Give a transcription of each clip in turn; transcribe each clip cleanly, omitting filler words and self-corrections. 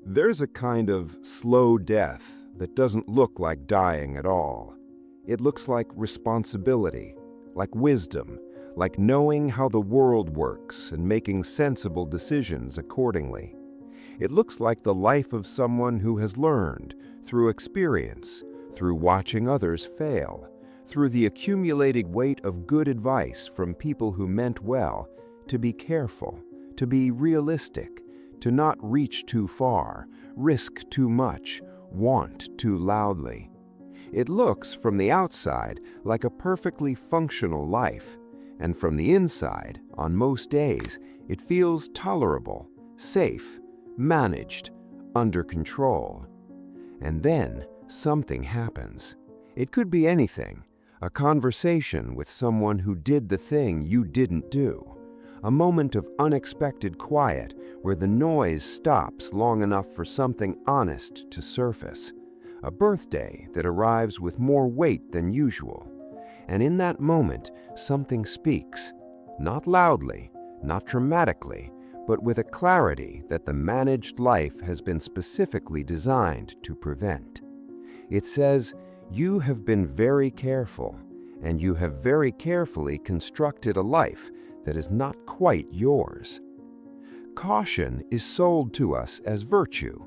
There's a kind of slow death that doesn't look like dying at all. It looks like responsibility, like wisdom, like knowing how the world works and making sensible decisions accordingly. It looks like the life of someone who has learned, through experience, through watching others fail, through the accumulated weight of good advice from people who meant well, to be careful, to be realistic, to not reach too far, risk too much, want too loudly. It looks from the outside like a perfectly functional life, and from the inside, on most days, it feels tolerable, safe, managed, under control. And then something happens. It could be anything: a conversation with someone who did the thing you didn't do, a moment of unexpected quiet where the noise stops long enough for something honest to surface, a birthday that arrives with more weight than usual. And in that moment, something speaks, not loudly, not dramatically, but with a clarity that the managed life has been specifically designed to prevent. It says, "You have been very careful, and you have very carefully constructed a life that is not quite yours." Caution is sold to us as virtue,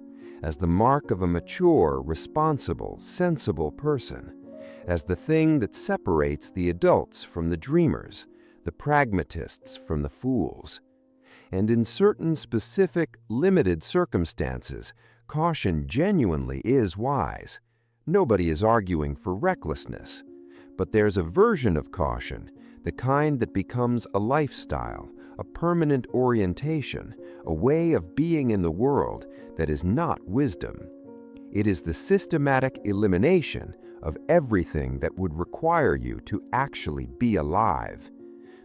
as the mark of a mature, responsible, sensible person, as the thing that separates the adults from the dreamers, the pragmatists from the fools. And in certain specific, limited circumstances, caution genuinely is wise. Nobody is arguing for recklessness, but there's a version of caution, the kind that becomes a lifestyle, a permanent orientation, a way of being in the world that is not wisdom. It is the systematic elimination of everything that would require you to actually be alive.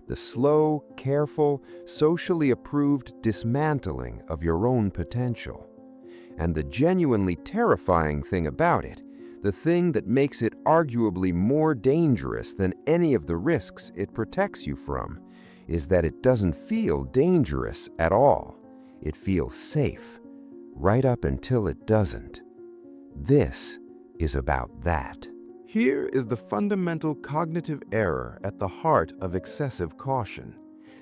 The slow, careful, socially approved dismantling of your own potential. And the genuinely terrifying thing about it, the thing that makes it arguably more dangerous than any of the risks it protects you from, is that it doesn't feel dangerous at all. It feels safe, right up until it doesn't. This is about that. Here is the fundamental cognitive error at the heart of excessive caution: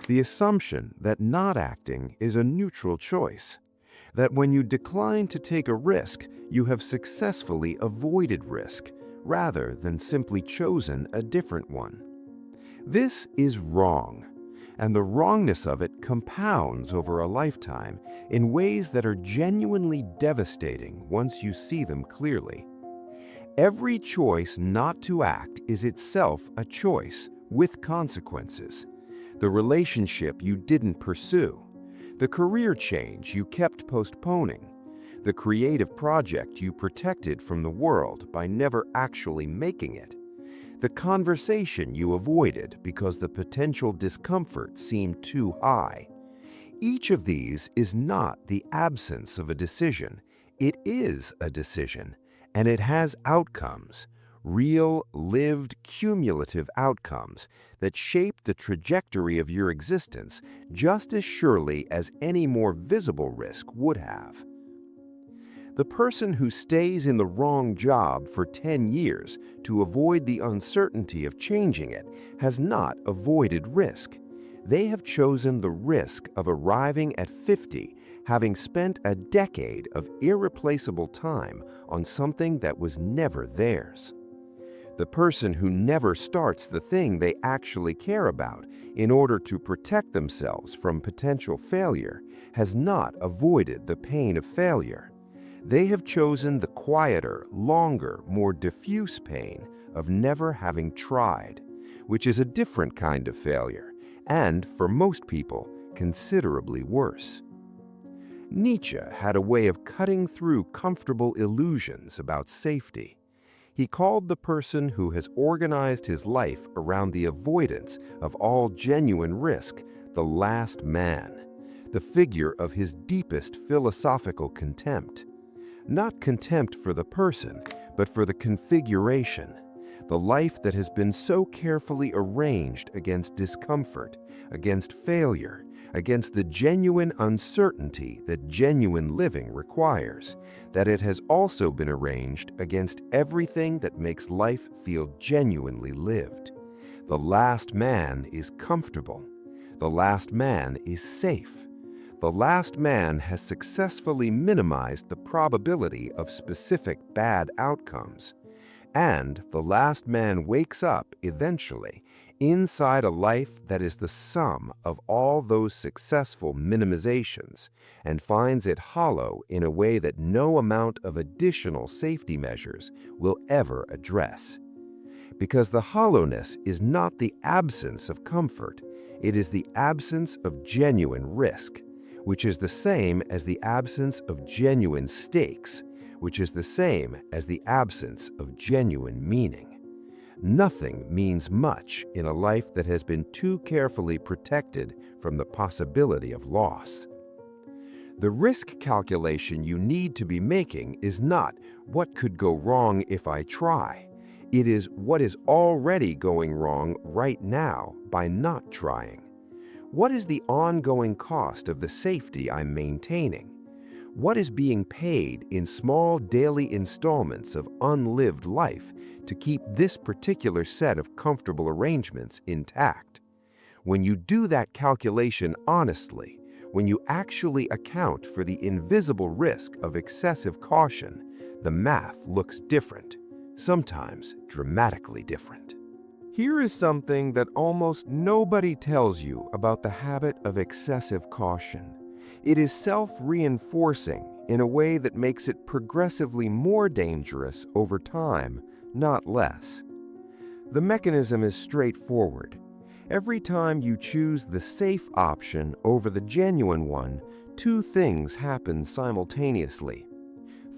the assumption that not acting is a neutral choice, that when you decline to take a risk, you have successfully avoided risk, rather than simply chosen a different one. This is wrong, and the wrongness of it compounds over a lifetime in ways that are genuinely devastating once you see them clearly. Every choice not to act is itself a choice with consequences. The relationship you didn't pursue, the career change you kept postponing, the creative project you protected from the world by never actually making it, the conversation you avoided because the potential discomfort seemed too high. Each of these is not the absence of a decision. It is a decision, and it has outcomes, real, lived, cumulative outcomes that shape the trajectory of your existence just as surely as any more visible risk would have. The person who stays in the wrong job for 10 years to avoid the uncertainty of changing it has not avoided risk. They have chosen the risk of arriving at 50, having spent a decade of irreplaceable time on something that was never theirs. The person who never starts the thing they actually care about in order to protect themselves from potential failure has not avoided the pain of failure. They have chosen the quieter, longer, more diffuse pain of never having tried, which is a different kind of failure, and, for most people, considerably worse. Nietzsche had a way of cutting through comfortable illusions about safety. He called the person who has organized his life around the avoidance of all genuine risk the last man, the figure of his deepest philosophical contempt. Not contempt for the person, but for the configuration, the life that has been so carefully arranged against discomfort, against failure, against the genuine uncertainty that genuine living requires, that it has also been arranged against everything that makes life feel genuinely lived. The last man is comfortable. The last man is safe. The last man has successfully minimized the probability of specific bad outcomes. And the last man wakes up, eventually, inside a life that is the sum of all those successful minimizations, and finds it hollow in a way that no amount of additional safety measures will ever address. Because the hollowness is not the absence of comfort, it is the absence of genuine risk, which is the same as the absence of genuine stakes, which is the same as the absence of genuine meaning. Nothing means much in a life that has been too carefully protected from the possibility of loss. The risk calculation you need to be making is not what could go wrong if I try. It is what is already going wrong right now by not trying. What is the ongoing cost of the safety I'm maintaining? What is being paid in small daily installments of unlived life to keep this particular set of comfortable arrangements intact? When you do that calculation honestly, when you actually account for the invisible risk of excessive caution, the math looks different, sometimes dramatically different. Here is something that almost nobody tells you about the habit of excessive caution. It is self-reinforcing in a way that makes it progressively more dangerous over time, not less. The mechanism is straightforward. Every time you choose the safe option over the genuine one, two things happen simultaneously.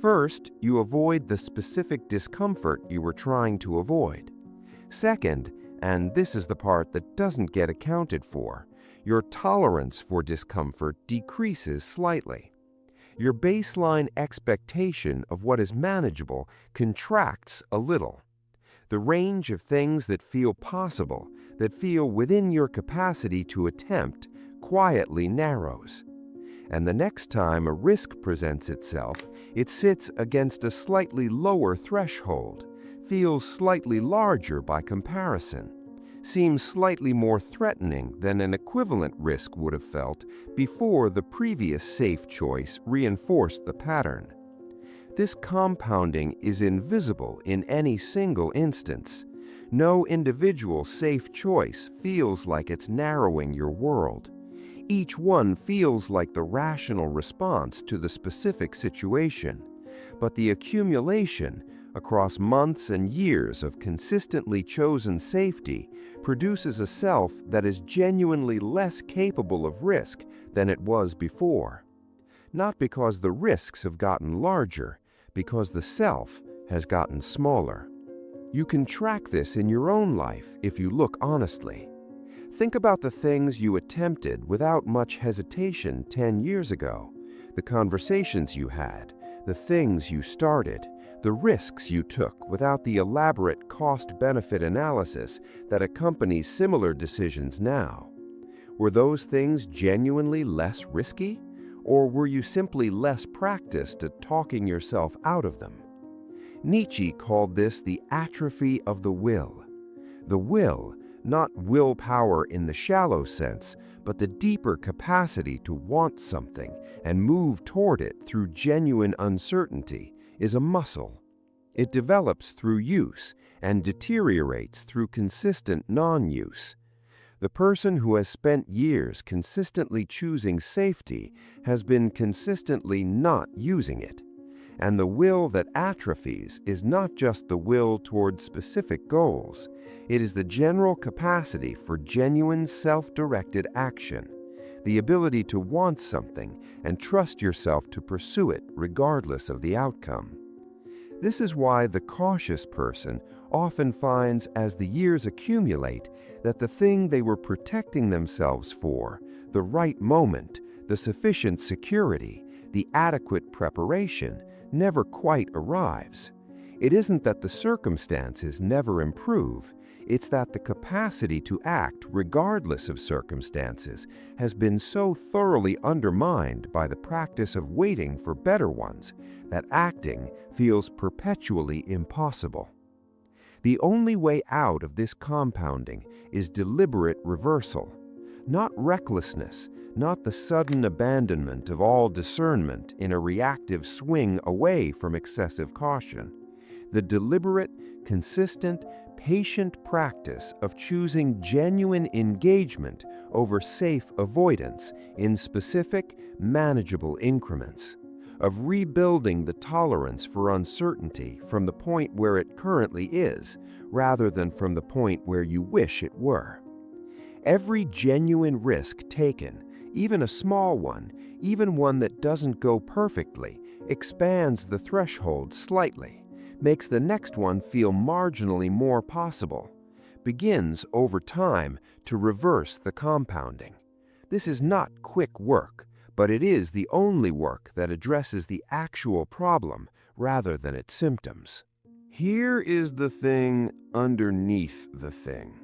First, you avoid the specific discomfort you were trying to avoid. Second, and this is the part that doesn't get accounted for, your tolerance for discomfort decreases slightly. Your baseline expectation of what is manageable contracts a little. The range of things that feel possible, that feel within your capacity to attempt, quietly narrows. And the next time a risk presents itself, it sits against a slightly lower threshold, feels slightly larger by comparison, seems slightly more threatening than an equivalent risk would have felt before the previous safe choice reinforced the pattern. This compounding is invisible in any single instance. No individual safe choice feels like it's narrowing your world. Each one feels like the rational response to the specific situation, but the accumulation across months and years of consistently chosen safety produces a self that is genuinely less capable of risk than it was before. Not because the risks have gotten larger, because the self has gotten smaller. You can track this in your own life if you look honestly. Think about the things you attempted without much hesitation 10 years ago, the conversations you had, the things you started, the risks you took without the elaborate cost-benefit analysis that accompanies similar decisions now. Were those things genuinely less risky? Or were you simply less practiced at talking yourself out of them? Nietzsche called this the atrophy of the will. The will, not willpower in the shallow sense, but the deeper capacity to want something and move toward it through genuine uncertainty, is a muscle. It develops through use and deteriorates through consistent non-use. The person who has spent years consistently choosing safety has been consistently not using it. And the will that atrophies is not just the will toward specific goals. It is the general capacity for genuine self-directed action, the ability to want something and trust yourself to pursue it regardless of the outcome. This is why the cautious person often finds as the years accumulate that the thing they were protecting themselves for, the right moment, the sufficient security, the adequate preparation, never quite arrives. It isn't that the circumstances never improve. It's that the capacity to act regardless of circumstances has been so thoroughly undermined by the practice of waiting for better ones that acting feels perpetually impossible. The only way out of this compounding is deliberate reversal, not recklessness, not the sudden abandonment of all discernment in a reactive swing away from excessive caution. The deliberate, consistent, patient practice of choosing genuine engagement over safe avoidance in specific, manageable increments, of rebuilding the tolerance for uncertainty from the point where it currently is, rather than from the point where you wish it were. Every genuine risk taken, even a small one, even one that doesn't go perfectly, expands the threshold slightly, makes the next one feel marginally more possible, begins over time to reverse the compounding. This is not quick work, but it is the only work that addresses the actual problem rather than its symptoms. Here is the thing underneath the thing.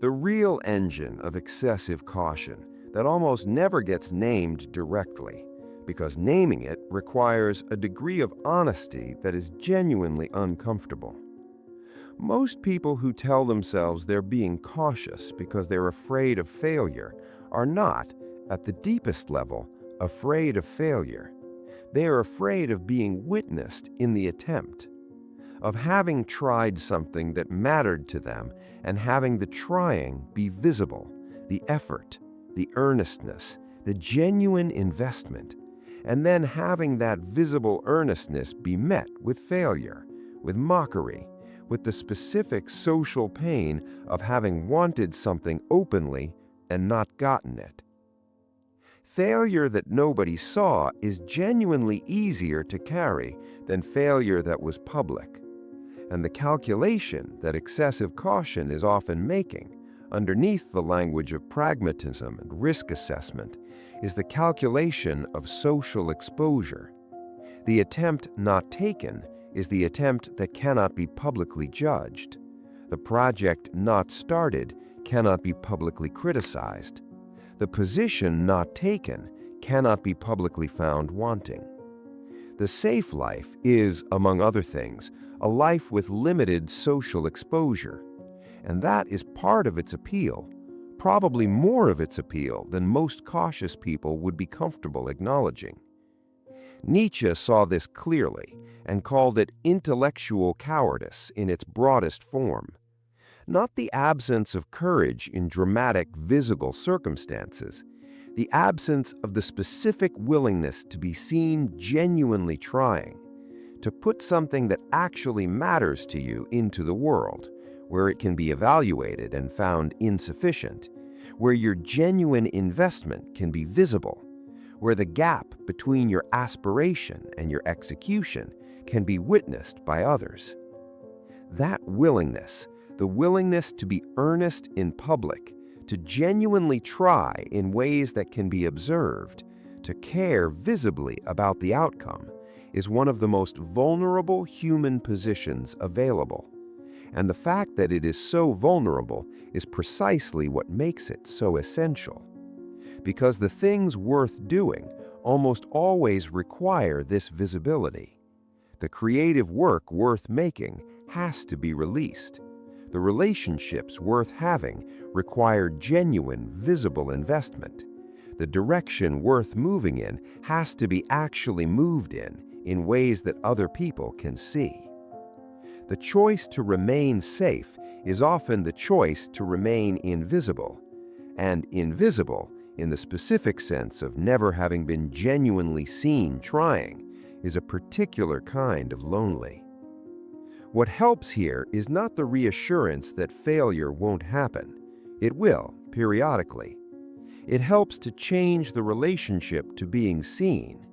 The real engine of excessive caution that almost never gets named directly, because naming it requires a degree of honesty that is genuinely uncomfortable. Most people who tell themselves they're being cautious because they're afraid of failure are not, at the deepest level, afraid of failure. They are afraid of being witnessed in the attempt, of having tried something that mattered to them and having the trying be visible, the effort, the earnestness, the genuine investment, and then having that visible earnestness be met with failure, with mockery, with the specific social pain of having wanted something openly and not gotten it. Failure that nobody saw is genuinely easier to carry than failure that was public. And the calculation that excessive caution is often making, underneath the language of pragmatism and risk assessment, is the calculation of social exposure. The attempt not taken is the attempt that cannot be publicly judged. The project not started cannot be publicly criticized. The position not taken cannot be publicly found wanting. The safe life is, among other things, a life with limited social exposure, and that is part of its appeal, probably more of its appeal than most cautious people would be comfortable acknowledging. Nietzsche saw this clearly and called it intellectual cowardice in its broadest form. Not the absence of courage in dramatic, visible circumstances, the absence of the specific willingness to be seen genuinely trying, to put something that actually matters to you into the world, where it can be evaluated and found insufficient, where your genuine investment can be visible, where the gap between your aspiration and your execution can be witnessed by others. That willingness, the willingness to be earnest in public, to genuinely try in ways that can be observed, to care visibly about the outcome, is one of the most vulnerable human positions available. And the fact that it is so vulnerable is precisely what makes it so essential. Because the things worth doing almost always require this visibility. The creative work worth making has to be released. The relationships worth having require genuine, visible investment. The direction worth moving in has to be actually moved in ways that other people can see. The choice to remain safe is often the choice to remain invisible, and invisible, in the specific sense of never having been genuinely seen trying, is a particular kind of lonely. What helps here is not the reassurance that failure won't happen. It will, periodically. It helps to change the relationship to being seen,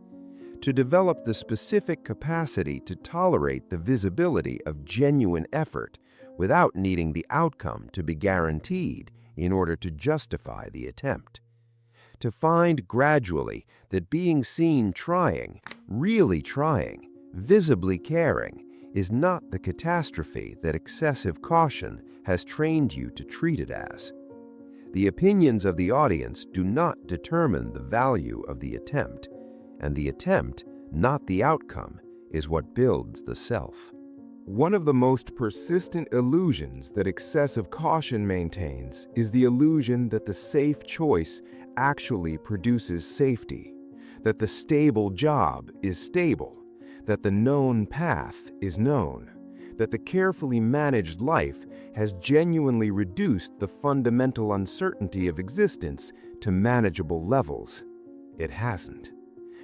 to develop the specific capacity to tolerate the visibility of genuine effort without needing the outcome to be guaranteed in order to justify the attempt. To find gradually that being seen trying, really trying, visibly caring, is not the catastrophe that excessive caution has trained you to treat it as. The opinions of the audience do not determine the value of the attempt, and the attempt, not the outcome, is what builds the self. One of the most persistent illusions that excessive caution maintains is the illusion that the safe choice actually produces safety, that the stable job is stable, that the known path is known, that the carefully managed life has genuinely reduced the fundamental uncertainty of existence to manageable levels. It hasn't.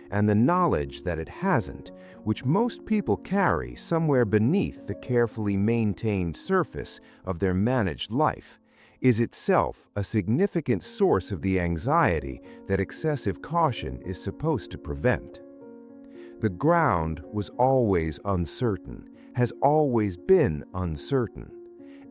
And the knowledge that it hasn't, which most people carry somewhere beneath the carefully maintained surface of their managed life, is itself a significant source of the anxiety that excessive caution is supposed to prevent. The ground was always uncertain, has always been uncertain.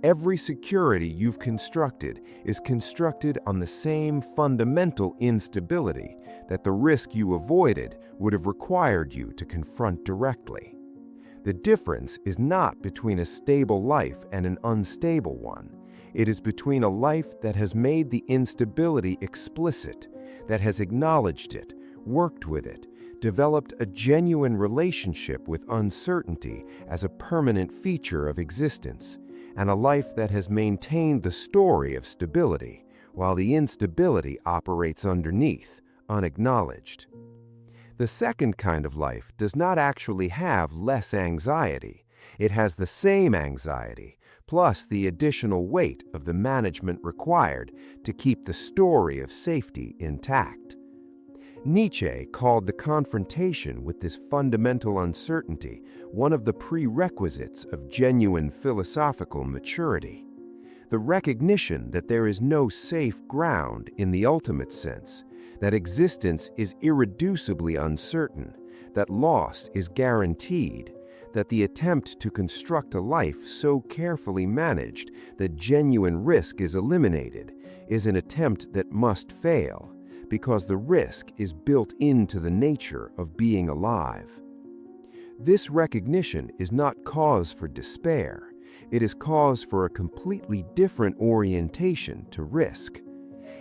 Every security you've constructed is constructed on the same fundamental instability that the risk you avoided would have required you to confront directly. The difference is not between a stable life and an unstable one. It is between a life that has made the instability explicit, that has acknowledged it, worked with it, developed a genuine relationship with uncertainty as a permanent feature of existence, and a life that has maintained the story of stability, while the instability operates underneath, unacknowledged. The second kind of life does not actually have less anxiety. It has the same anxiety, plus the additional weight of the management required to keep the story of safety intact. Nietzsche called the confrontation with this fundamental uncertainty one of the prerequisites of genuine philosophical maturity. The recognition that there is no safe ground in the ultimate sense, that existence is irreducibly uncertain, that loss is guaranteed, that the attempt to construct a life so carefully managed that genuine risk is eliminated is an attempt that must fail, because the risk is built into the nature of being alive. This recognition is not cause for despair. It is cause for a completely different orientation to risk.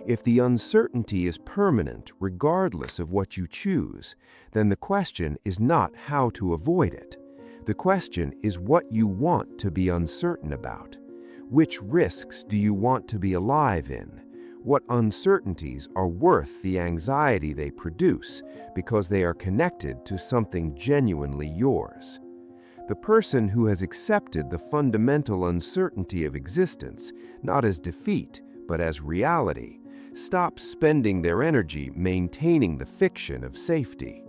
If the uncertainty is permanent regardless of what you choose, then the question is not how to avoid it. The question is what you want to be uncertain about. Which risks do you want to be alive in? What uncertainties are worth the anxiety they produce because they are connected to something genuinely yours? The person who has accepted the fundamental uncertainty of existence, not as defeat, but as reality, stops spending their energy maintaining the fiction of safety,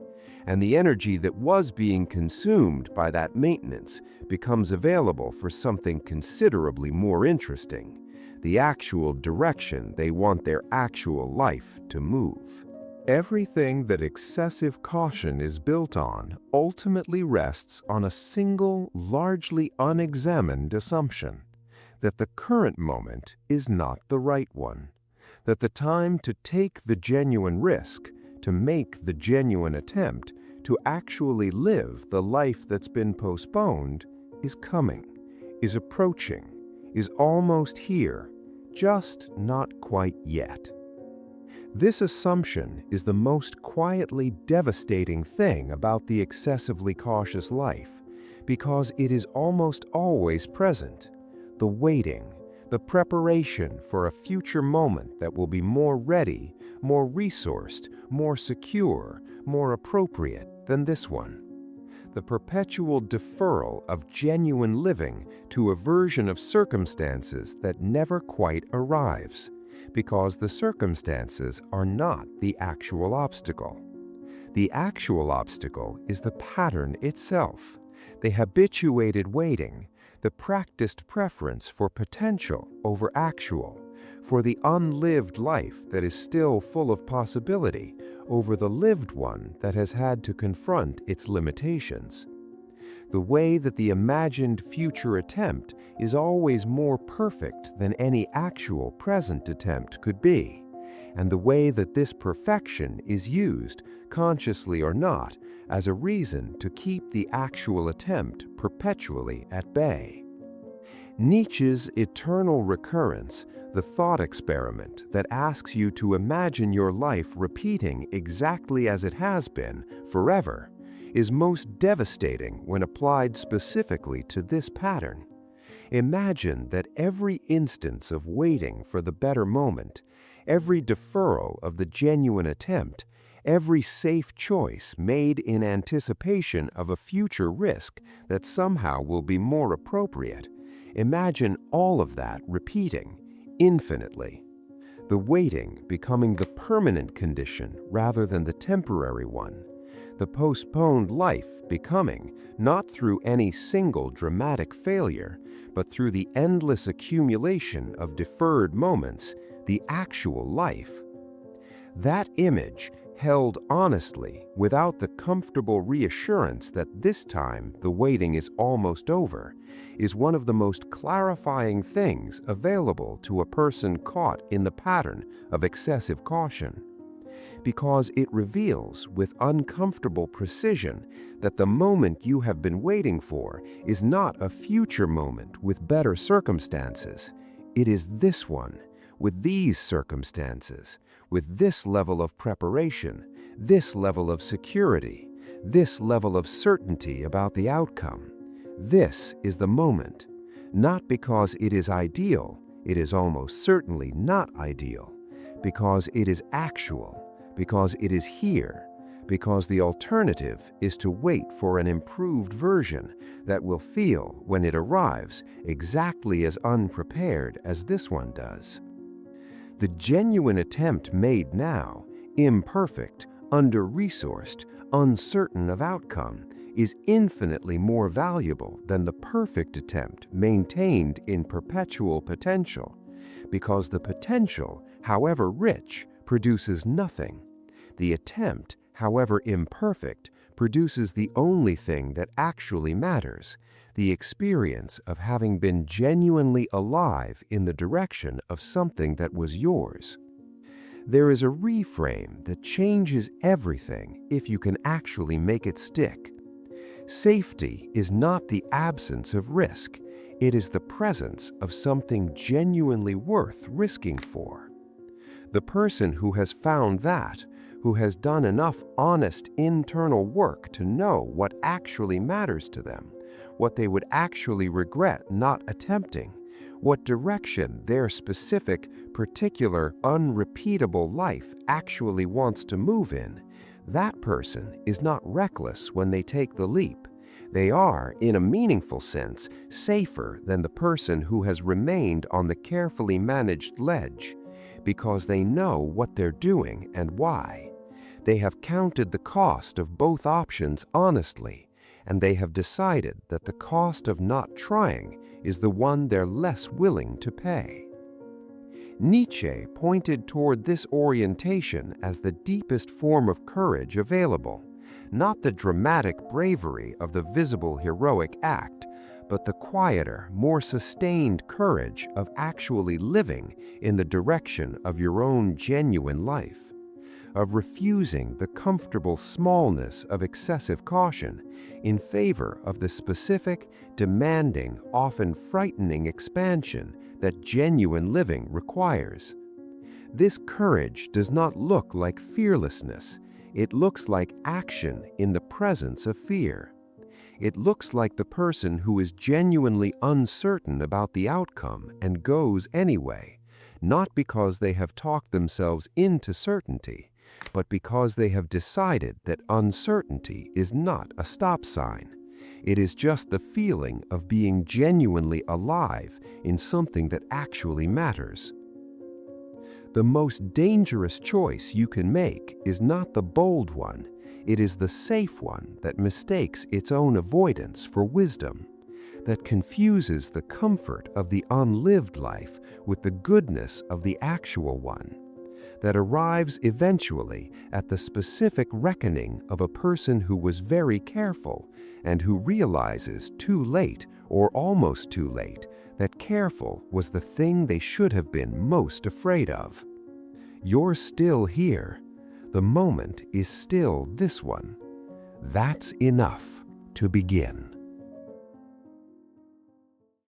and the energy that was being consumed by that maintenance becomes available for something considerably more interesting, the actual direction they want their actual life to move. Everything that excessive caution is built on ultimately rests on a single, largely unexamined assumption, that the current moment is not the right one, that the time to take the genuine risk, to make the genuine attempt, to actually live the life that's been postponed, is coming, is approaching, is almost here, just not quite yet. This assumption is the most quietly devastating thing about the excessively cautious life, because it is almost always present, the waiting, the preparation for a future moment that will be more ready, more resourced, more secure, more appropriate than this one. The perpetual deferral of genuine living to a version of circumstances that never quite arrives, because the circumstances are not the actual obstacle. The actual obstacle is the pattern itself, the habituated waiting, the practiced preference for potential over actual, for the unlived life that is still full of possibility over the lived one that has had to confront its limitations. The way that the imagined future attempt is always more perfect than any actual present attempt could be, and the way that this perfection is used, consciously or not, as a reason to keep the actual attempt perpetually at bay. Nietzsche's eternal recurrence, the thought experiment that asks you to imagine your life repeating exactly as it has been forever, is most devastating when applied specifically to this pattern. Imagine that every instance of waiting for the better moment, every deferral of the genuine attempt, every safe choice made in anticipation of a future risk that somehow will be more appropriate, imagine all of that repeating infinitely. The waiting becoming the permanent condition rather than the temporary one. The postponed life becoming, not through any single dramatic failure, but through the endless accumulation of deferred moments, the actual life. That image, held honestly, without the comfortable reassurance that this time the waiting is almost over, is one of the most clarifying things available to a person caught in the pattern of excessive caution. Because it reveals with uncomfortable precision that the moment you have been waiting for is not a future moment with better circumstances. It is this one, with these circumstances, with this level of preparation, this level of security, this level of certainty about the outcome. This is the moment, not because it is ideal, it is almost certainly not ideal, because it is actual, because it is here, because the alternative is to wait for an improved version that will feel, when it arrives, exactly as unprepared as this one does. The genuine attempt made now, imperfect, under-resourced, uncertain of outcome, is infinitely more valuable than the perfect attempt maintained in perpetual potential, because the potential, however rich, produces nothing. The attempt, however imperfect, produces the only thing that actually matters, the experience of having been genuinely alive in the direction of something that was yours. There is a reframe that changes everything if you can actually make it stick. Safety is not the absence of risk, it is the presence of something genuinely worth risking for. The person who has found that, who has done enough honest internal work to know what actually matters to them, what they would actually regret not attempting, what direction their specific, particular, unrepeatable life actually wants to move in, that person is not reckless when they take the leap. They are, in a meaningful sense, safer than the person who has remained on the carefully managed ledge, because they know what they're doing and why. They have counted the cost of both options honestly, and they have decided that the cost of not trying is the one they're less willing to pay. Nietzsche pointed toward this orientation as the deepest form of courage available, not the dramatic bravery of the visible heroic act, but the quieter, more sustained courage of actually living in the direction of your own genuine life, of refusing the comfortable smallness of excessive caution in favor of the specific, demanding, often frightening expansion that genuine living requires. This courage does not look like fearlessness. It looks like action in the presence of fear. It looks like the person who is genuinely uncertain about the outcome and goes anyway, not because they have talked themselves into certainty, but because they have decided that uncertainty is not a stop sign. It is just the feeling of being genuinely alive in something that actually matters. The most dangerous choice you can make is not the bold one, it is the safe one that mistakes its own avoidance for wisdom, that confuses the comfort of the unlived life with the goodness of the actual one, that arrives eventually at the specific reckoning of a person who was very careful and who realizes too late or almost too late that careful was the thing they should have been most afraid of. You're still here. The moment is still this one. That's enough to begin.